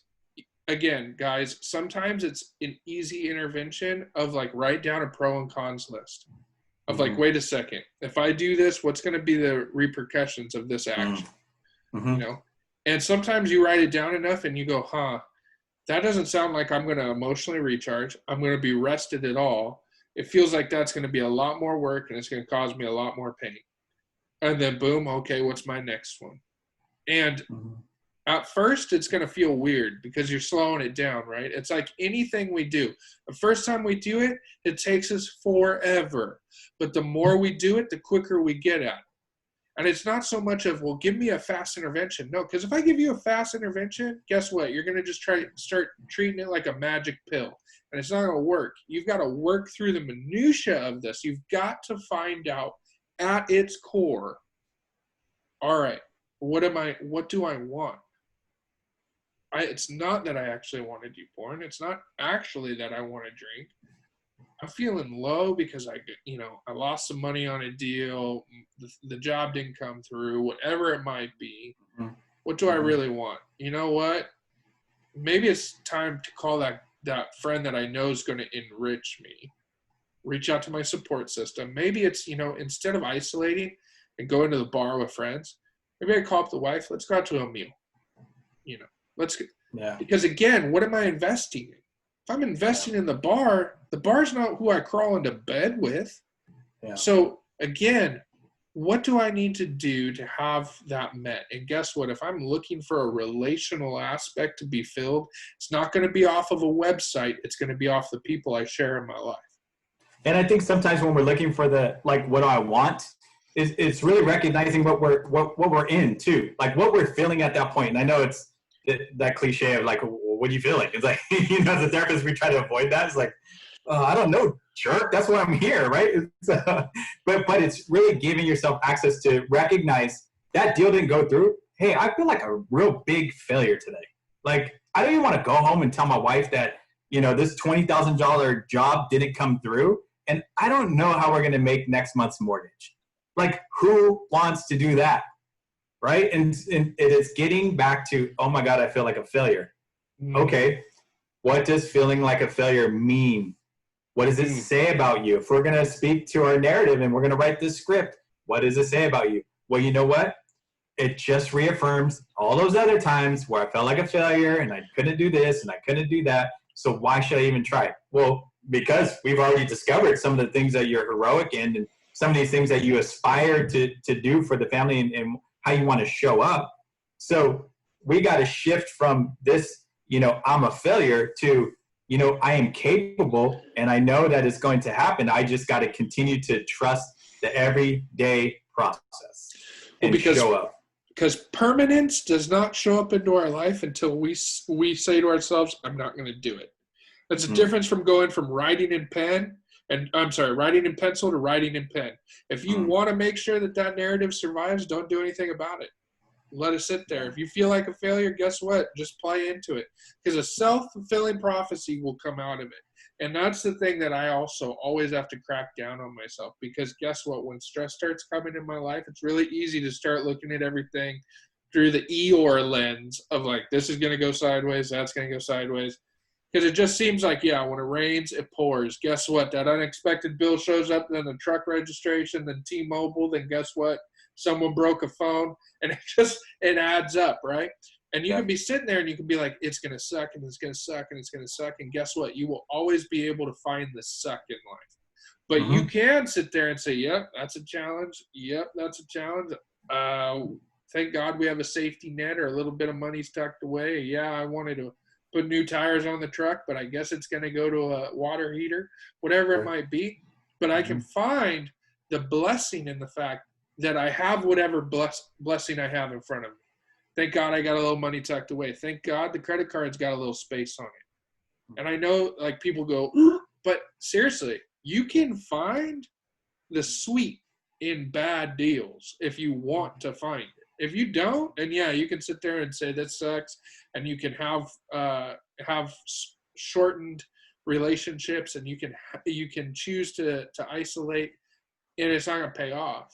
again, guys, sometimes it's an easy intervention of like, write down a pro and cons list of like, wait a second, if I do this, what's going to be the repercussions of this action? Mm-hmm. And sometimes you write it down enough and you go, that doesn't sound like I'm going to emotionally recharge. I'm going to be rested at all. It feels like that's going to be a lot more work and it's going to cause me a lot more pain. And then boom, okay, what's my next one? And at first it's going to feel weird because you're slowing it down, right? It's like anything we do. The first time we do it, it takes us forever. But the more we do it, the quicker we get at it. And it's not so much of, well, give me a fast intervention. No, because if I give you a fast intervention, guess what? You're going to just start treating it like a magic pill. And it's not going to work. You've got to work through the minutia of this. You've got to find out at its core, all right, what do I want? It's not that I actually want to do porn. It's not actually that I want to drink. I'm feeling low because I lost some money on a deal. The job didn't come through, whatever it might be. What do I really want? You know what? Maybe it's time to call that friend that I know is going to enrich me. reach out to my support system. Maybe it's, instead of isolating and going to the bar with friends, maybe I call up the wife, let's go out to a meal. Let's because again, what am I investing in? If I'm investing in the bar's not who I crawl into bed with. Yeah. So again, what do I need to do to have that met? And guess what? If I'm looking for a relational aspect to be filled, it's not going to be off of a website. It's going to be off the people I share in my life. And I think sometimes when we're looking for what do I want, it's really recognizing what we're in too, like what we're feeling at that point. And I know it's that cliche of like, what are you feeling? It's like, as a therapist, we try to avoid that. It's like, I don't know, jerk. That's why I'm here, right? But it's really giving yourself access to recognize that deal didn't go through. Hey, I feel like a real big failure today. Like, I don't even want to go home and tell my wife that, this $20,000 job didn't come through. And I don't know how we're going to make next month's mortgage. Like, who wants to do that? Right? And it is getting back to, oh my God, I feel like a failure. Okay. What does feeling like a failure mean? What does it say about you? If we're going to speak to our narrative and we're going to write this script, what does it say about you? Well, you know what? It just reaffirms all those other times where I felt like a failure and I couldn't do this and I couldn't do that. So why should I even try? Well, because we've already discovered some of the things that you're heroic in and some of these things that you aspire to do for the family and how you want to show up. So we got to shift from this, I'm a failure to, I am capable and I know that it's going to happen. I just got to continue to trust the everyday process and show up. Because permanence does not show up into our life until we say to ourselves, I'm not going to do it. That's a difference from going from writing in pencil to writing in pen. If you want to make sure that narrative survives, don't do anything about it. Let it sit there. If you feel like a failure, guess what? Just play into it. Because a self-fulfilling prophecy will come out of it. And that's the thing that I also always have to crack down on myself. Because guess what? When stress starts coming in my life, it's really easy to start looking at everything through the Eeyore lens of like, this is going to go sideways, that's going to go sideways. Because it just seems like, when it rains, it pours. Guess what? That unexpected bill shows up, then the truck registration, then T-Mobile, then guess what? Someone broke a phone, and it adds up, right? And you can be sitting there and you can be like, it's going to suck, and it's going to suck, and it's going to suck. And guess what? You will always be able to find the suck in life. But you can sit there and say, yep, that's a challenge. Yep, that's a challenge. Thank God we have a safety net or a little bit of money's tucked away. Yeah, I wanted to put new tires on the truck, but I guess it's going to go to a water heater, whatever it might be. But I can find the blessing in the fact that I have whatever blessing I have in front of me. Thank God I got a little money tucked away. Thank God the credit card's got a little space on it. And I know like people go, but seriously, you can find the sweet in bad deals if you want to find it. If you don't, and you can sit there and say that sucks, and you can have shortened relationships, and you can choose to isolate, and it's not going to pay off.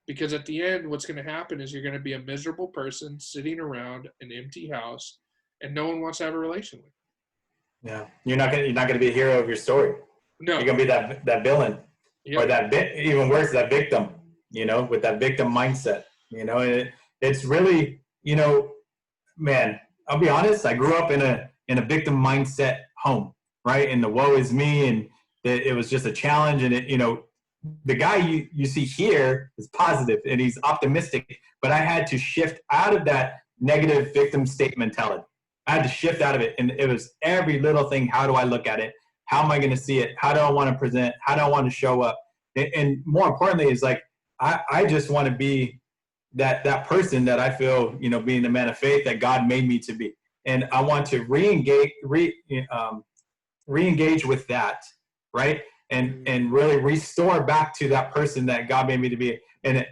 Because at the end, what's going to happen is you're going to be a miserable person sitting around an empty house, and no one wants to have a relation with you. Yeah, you're not going to be a hero of your story. No, you're going to be that villain, or even worse, that victim. With that victim mindset. It's really, man. I'll be honest. I grew up in a victim mindset home, right? And the woe is me, and it was just a challenge, and the guy you see here is positive and he's optimistic, but I had to shift out of that negative victim state mentality. I had to shift out of it. And it was every little thing. How do I look at it? How am I going to see it? How do I want to present? How do I want to show up? And more importantly, is like, I just want to be that person that I feel, being the man of faith that God made me to be. And I want to re-engage with that. Right. And really restore back to that person that God made me to be, and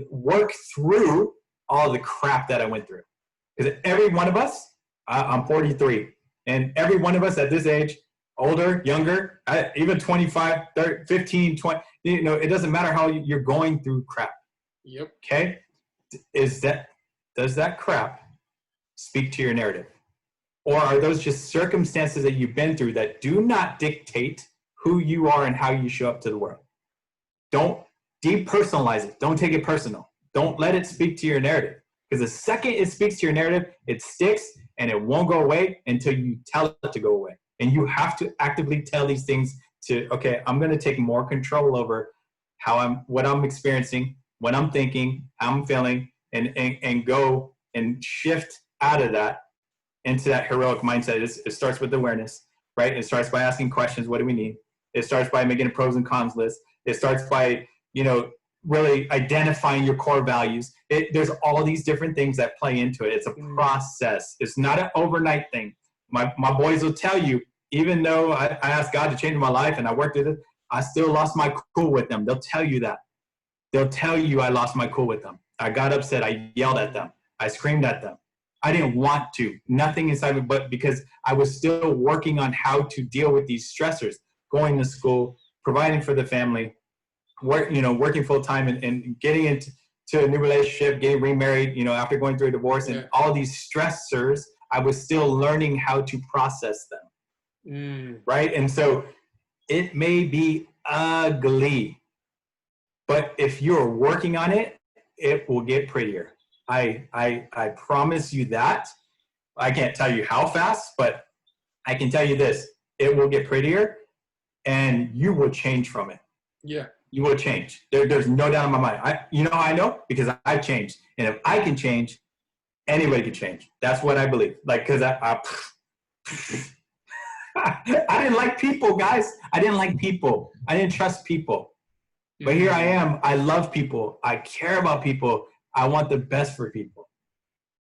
work through all the crap that I went through. Because every one of us, I'm 43, and every one of us at this age, older, younger, even 25, 30, 15, 20, it doesn't matter how you're going through crap. Yep. Okay? Does that crap speak to your narrative? Or are those just circumstances that you've been through that do not dictate who you are and how you show up to the world. Don't depersonalize it. Don't take it personal. Don't let it speak to your narrative. Because the second it speaks to your narrative, it sticks and it won't go away until you tell it to go away. And you have to actively tell these things to, okay, I'm going to take more control over what I'm experiencing, what I'm thinking, how I'm feeling, and go and shift out of that into that heroic mindset. It starts with awareness, right? It starts by asking questions. What do we need? It starts by making a pros and cons list. It starts by, really identifying your core values. There's all these different things that play into it. It's a process. It's not an overnight thing. My boys will tell you, even though I asked God to change my life and I worked with it, I still lost my cool with them. They'll tell you that. They'll tell you I lost my cool with them. I got upset. I yelled at them. I screamed at them. I didn't want to. Nothing inside me, but because I was still working on how to deal with these stressors, going to school, providing for the family, working full time and getting into a new relationship, getting remarried, after going through a divorce and all these stressors, I was still learning how to process them. Right. And so it may be ugly, but if you're working on it, it will get prettier. I promise you that. I can't tell you how fast, but I can tell you this, it will get prettier and you will change from it. Yeah. You will change. There's no doubt in my mind. I know because I've changed. And if I can change, anybody can change. That's what I believe. Because I didn't like people, guys. I didn't like people. I didn't trust people. But here I am. I love people. I care about people. I want the best for people.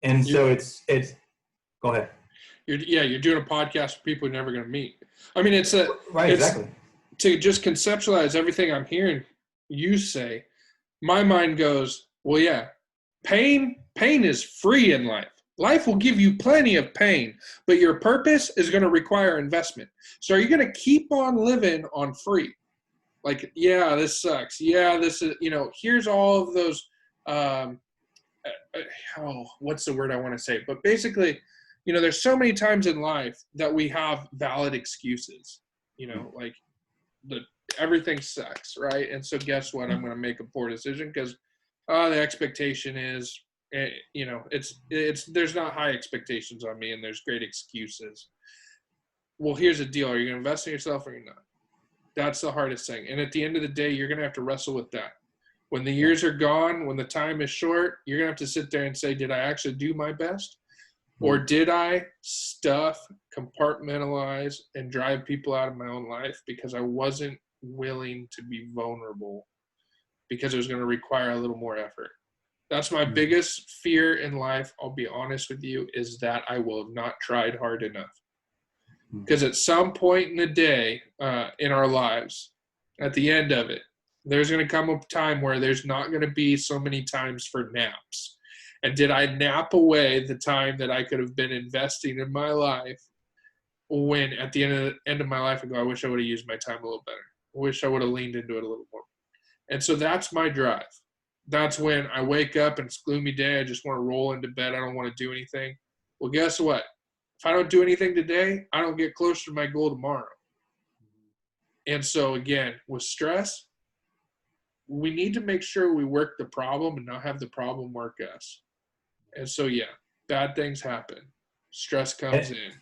And so it's go ahead. You're doing a podcast for people you're never going to meet. I mean, exactly. To just conceptualize everything I'm hearing you say, my mind goes, well, yeah, pain is free in life. Life will give you plenty of pain, but your purpose is going to require investment. So are you going to keep on living on free? Like, yeah, this sucks. Yeah, this is, here's all of those, what's the word I want to say? But basically, there's so many times in life that we have valid excuses, like everything sucks, right? And so guess what? I'm going to make a poor decision because the expectation is, there's not high expectations on me and there's great excuses. Well, here's the deal. Are you going to invest in yourself or you're not? That's the hardest thing. And at the end of the day, you're going to have to wrestle with that. When the years are gone, when the time is short, you're going to have to sit there and say, did I actually do my best? Or did I stuff, compartmentalize, and drive people out of my own life because I wasn't willing to be vulnerable because it was going to require a little more effort? That's my biggest fear in life, I'll be honest with you, is that I will have not tried hard enough. Because at some point in the day in our lives, at the end of it, there's going to come a time where there's not going to be so many times for naps. And did I nap away the time that I could have been investing in my life when at the end of my life I go, I wish I would have used my time a little better. I wish I would have leaned into it a little more. And so that's my drive. That's when I wake up and it's a gloomy day. I just want to roll into bed. I don't want to do anything. Well, guess what? If I don't do anything today, I don't get closer to my goal tomorrow. And so again, with stress, we need to make sure we work the problem and not have the problem work us. And so, yeah, bad things happen. Stress comes in.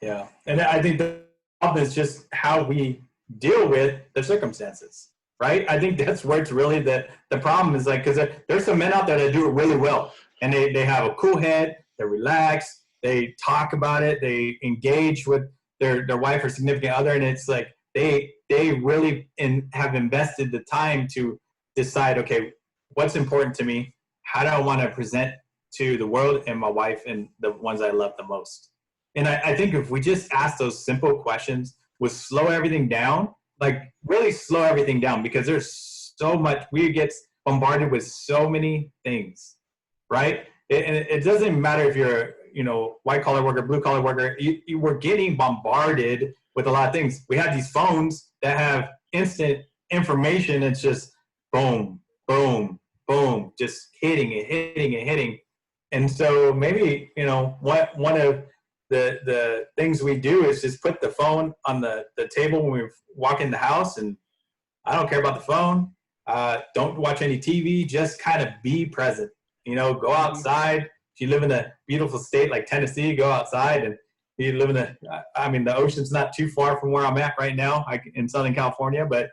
Yeah. And I think the problem is just how we deal with the circumstances, right? I think that's where it's really the problem is because there's some men out there that do it really well. And they have a cool head. They're relaxed. They talk about it. They engage with their wife or significant other. And it's like they really have invested the time to decide, okay, what's important to me? How do I want to present to the world and my wife and the ones I love the most? And I think if we just ask those simple questions, we'll slow everything down, like really slow everything down because there's so much, we get bombarded with so many things, right? And it doesn't matter if you're, white collar worker, blue collar worker, you were getting bombarded with a lot of things. We have these phones that have instant information. It's just boom, boom, boom, just hitting. And so maybe, one of the things we do is just put the phone on the table when we walk in the house, and I don't care about the phone. Don't watch any TV. Just kind of be present. Go outside. If you live in a beautiful state like Tennessee, go outside. And you live in the ocean's not too far from where I'm at right now, in Southern California, but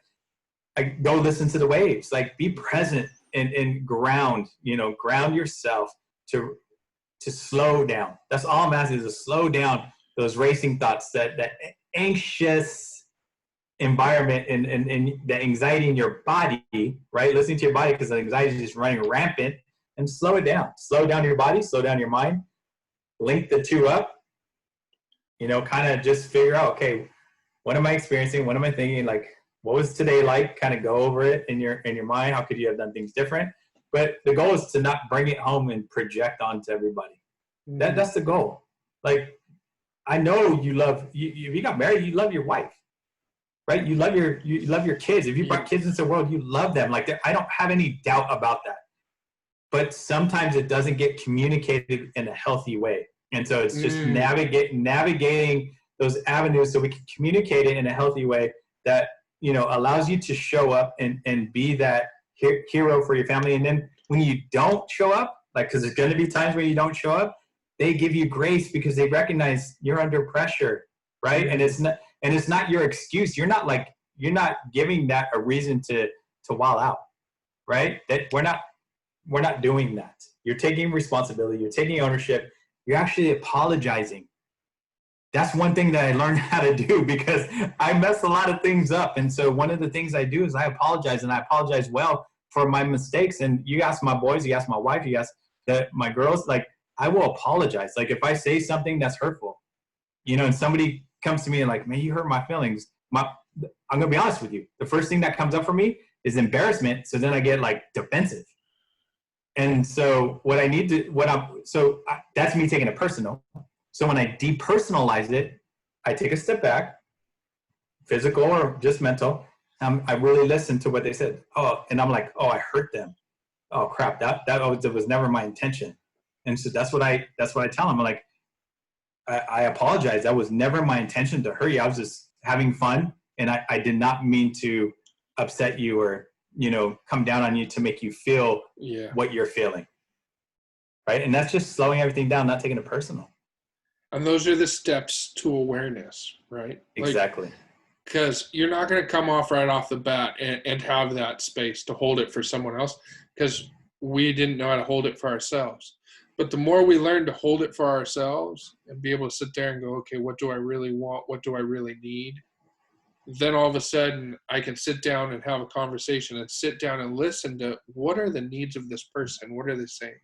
I go listen to the waves. Like, be present and ground yourself to slow down. That's all I'm asking, is to slow down those racing thoughts, that anxious environment and the anxiety in your body, right? Listening to your body, because the anxiety is just running rampant, and slow it down. Slow down your body, slow down your mind, link the two up, kind of just figure out, okay, what am I experiencing? What am I thinking? Like, what was today like? Kind of go over it in your mind. How could you have done things different? But the goal is to not bring it home and project onto everybody. That's the goal. Like, I know you love, if you got married, you love your wife, right? You love your kids. If you brought kids into the world, you love them. Like, I don't have any doubt about that. But sometimes it doesn't get communicated in a healthy way. And so it's just navigating those avenues so we can communicate it in a healthy way that, allows you to show up and be that hero for your family. And then when you don't show up, like, because there's going to be times where you don't show up, they give you grace because they recognize you're under pressure, right? And it's not your excuse. You're not giving that a reason to wild out, right? That we're not doing that. You're taking responsibility. You're taking ownership. You're actually apologizing. That's one thing that I learned how to do, because I mess a lot of things up. And so one of the things I do is I apologize, and I apologize well for my mistakes. And you ask my boys, you ask my wife, you ask my girls, like, I will apologize. Like, if I say something that's hurtful, and somebody comes to me and like, man, you hurt my feelings. I'm going to be honest with you. The first thing that comes up for me is embarrassment. So then I get like defensive. And so that's me taking it personal. So when I depersonalize it, I take a step back, physical or just mental. I really listen to what they said. Oh, and I'm like, oh, I hurt them. Oh crap, that was never my intention. And so that's what I tell them. I'm like, I apologize. That was never my intention to hurt you. I was just having fun, and I did not mean to upset you or come down on you to make you feel what you're feeling. Right? And that's just slowing everything down, not taking it personal. And those are the steps to awareness, right? Exactly. Because you're not going to come off right off the bat and have that space to hold it for someone else, because we didn't know how to hold it for ourselves. But the more we learn to hold it for ourselves and be able to sit there and go, okay, what do I really want? What do I really need? Then all of a sudden I can sit down and have a conversation and sit down and listen to what are the needs of this person? What are they saying?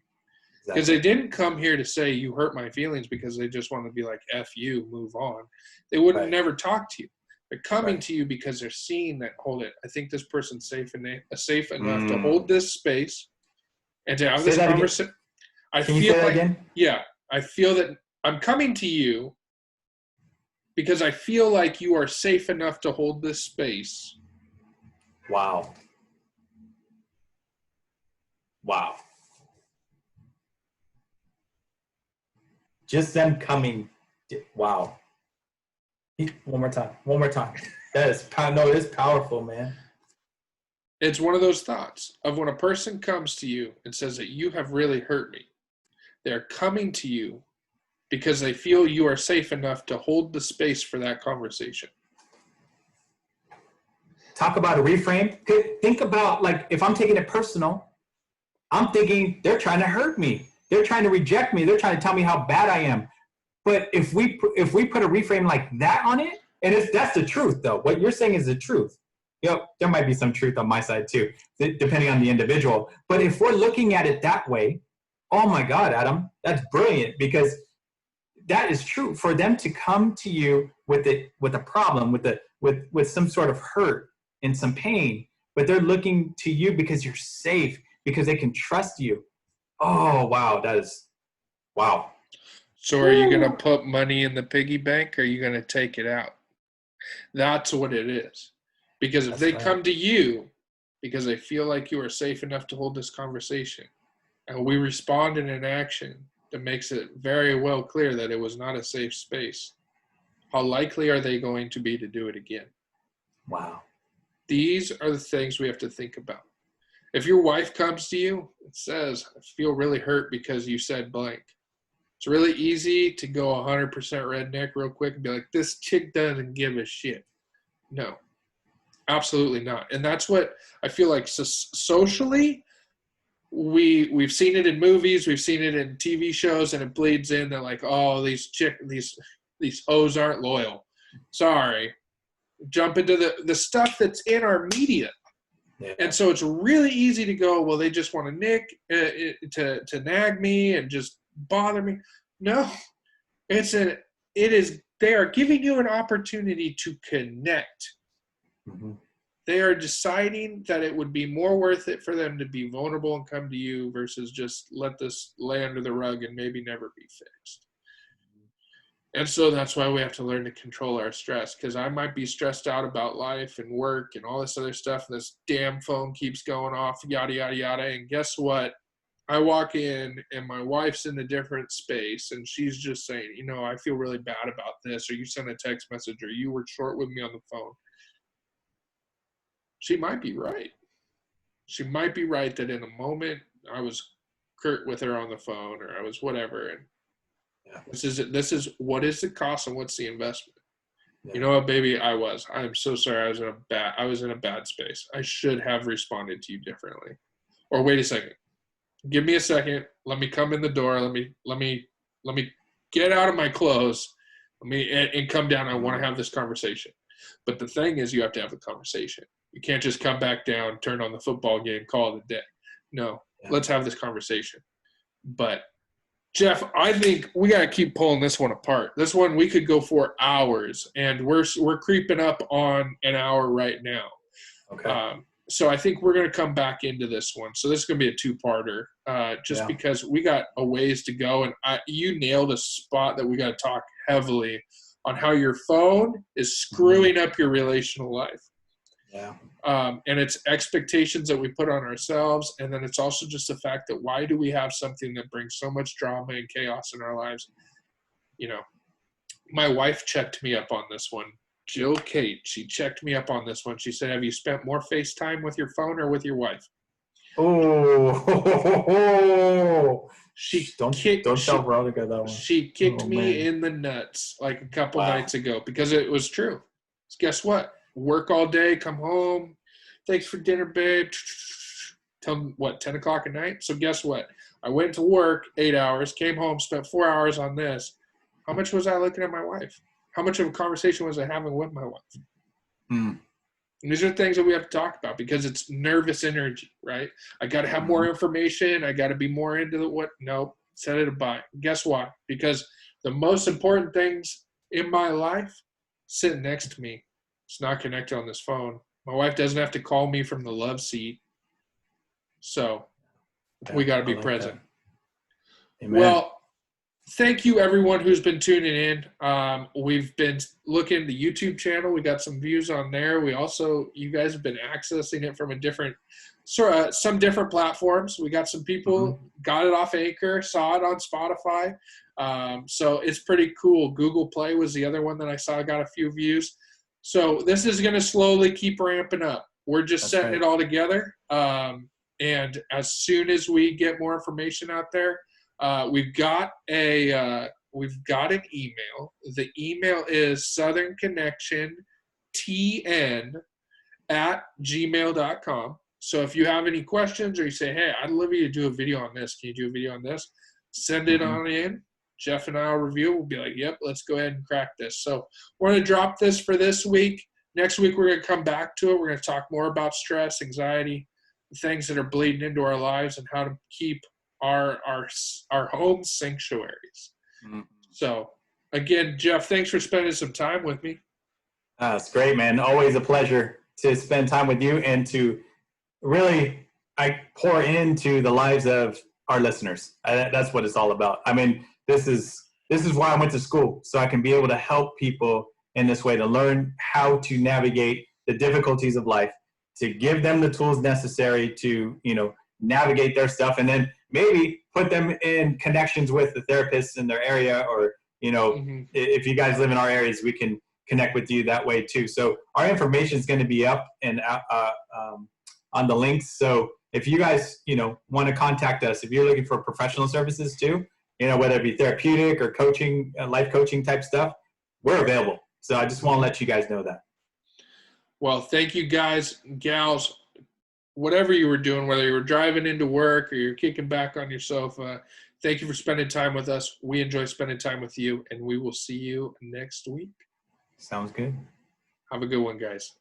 Because they didn't come here to say you hurt my feelings because they just want to be like, F you, move on. They wouldn't never talk to you. They're coming to you because they're seeing that, hold it, I think this person's safe enough to hold this space and to have this conversation. Can you say that again? Yeah, I feel that I'm coming to you because I feel like you are safe enough to hold this space. Wow. Just them coming. Wow. One more time. It's powerful, man. It's one of those thoughts of when a person comes to you and says that you have really hurt me. They're coming to you because they feel you are safe enough to hold the space for that conversation. Talk about a reframe. Think about, like, if I'm taking it personal, I'm thinking they're trying to hurt me. They're trying to reject me. They're trying to tell me how bad I am. But if we put a reframe like that on it, and that's the truth, though. What you're saying is the truth. There might be some truth on my side too, depending on the individual. But if we're looking at it that way, oh my God, Adam, that's brilliant, because that is true. For them to come to you with a problem, with some sort of hurt and some pain, but they're looking to you because you're safe, because they can trust you. Oh wow, wow. So are you going to put money in the piggy bank, or are you going to take it out? That's what it is. Because if they come to you because they feel like you are safe enough to hold this conversation, and we respond in an action, that makes it very well clear that it was not a safe space, how likely are they going to be to do it again? Wow. These are the things we have to think about. If your wife comes to you and says, I feel really hurt because you said blank, it's really easy to go 100% redneck real quick and be like, this chick doesn't give a shit. No, absolutely not. And that's what I feel like socially, we've seen it in movies, we've seen it in TV shows, and it bleeds in. They're like, oh, these hoes aren't loyal. Sorry. Jump into the stuff that's in our media. Yeah. And so it's really easy to go, well, they just want to nick, to nag me and just bother me. No, they are giving you an opportunity to connect. Mm-hmm. They are deciding that it would be more worth it for them to be vulnerable and come to you versus just let this lay under the rug and maybe never be fixed. And so that's why we have to learn to control our stress, because I might be stressed out about life and work and all this other stuff, and this damn phone keeps going off, yada, yada, yada. And guess what? I walk in and my wife's in a different space and she's just saying, I feel really bad about this, or you sent a text message, or you were short with me on the phone. She might be right. She might be right that in a moment I was curt with her on the phone, or I was whatever. And this is what is the cost and what's the investment? Yeah. You know what, baby? I'm so sorry. I was in a bad space. I should have responded to you differently. Or wait a second. Give me a second. Let me come in the door. Let me get out of my clothes. And come down. I want to have this conversation. But the thing is, you have to have the conversation. You can't just come back down, turn on the football game, call it a day. No, Let's have this conversation. But Jeff, I think we got to keep pulling this one apart. This one, we could go for hours, and we're creeping up on an hour right now. Okay. So I think we're going to come back into this one. So this is going to be a two-parter, because we got a ways to go. And you nailed a spot that we got to talk heavily on how your phone is screwing up your relational life. Yeah. And it's expectations that we put on ourselves. And then it's also just the fact that why do we have something that brings so much drama and chaos in our lives? My wife checked me up on this one. Jill Kate, she checked me up on this one. She said, have you spent more FaceTime with your phone or with your wife? Oh, don't tell Veronica that one. She kicked me in the nuts like a couple nights ago because it was true. Guess what? Work all day, come home. Thanks for dinner, babe. Till 10 o'clock at night? So guess what? I went to work 8 hours, came home, spent 4 hours on this. How much was I looking at my wife? How much of a conversation was I having with my wife? And these are things that we have to talk about because it's nervous energy, right? I got to have more information. I got to be more into no, set it aside. Guess why? Because the most important things in my life sit next to me. It's not connected on this phone. My wife doesn't have to call me from the love seat. So we got to be present. Well, thank you, everyone who's been tuning in. We've been looking at the YouTube channel. We got some views on there. You guys have been accessing it from some different platforms. We got some people got it off Anchor, saw it on Spotify. So it's pretty cool. Google Play was the other one that I saw got a few views. So this is going to slowly keep ramping up. We're just setting it all together. And as soon as we get more information out there, we've got an email. The email is southernconnectiontn@gmail.com. So if you have any questions or you say, hey, I'd love you to do a video on this. Can you do a video on this? Send it on in. Jeff and I will review. We'll be like, yep, let's go ahead and crack this. So we're going to drop this for this week. Next week, we're going to come back to it. We're going to talk more about stress, anxiety, the things that are bleeding into our lives, and how to keep our home sanctuaries. So again, Jeff, thanks for spending some time with me. It's great, man. Always a pleasure to spend time with you and to really pour into the lives of our listeners. That's what it's all about. I mean, this is why I went to school, so I can be able to help people in this way to learn how to navigate the difficulties of life, to give them the tools necessary to, navigate their stuff, and then maybe put them in connections with the therapists in their area, or, if you guys live in our areas, we can connect with you that way too. So our information is going to be up and on the links. So if you guys, want to contact us, if you're looking for professional services too, whether it be therapeutic or coaching, life coaching type stuff, we're available. So I just want to let you guys know that. Well, thank you guys, gals, whatever you were doing, whether you were driving into work or you're kicking back on your sofa. Thank you for spending time with us. We enjoy spending time with you, and we will see you next week. Sounds good. Have a good one, guys.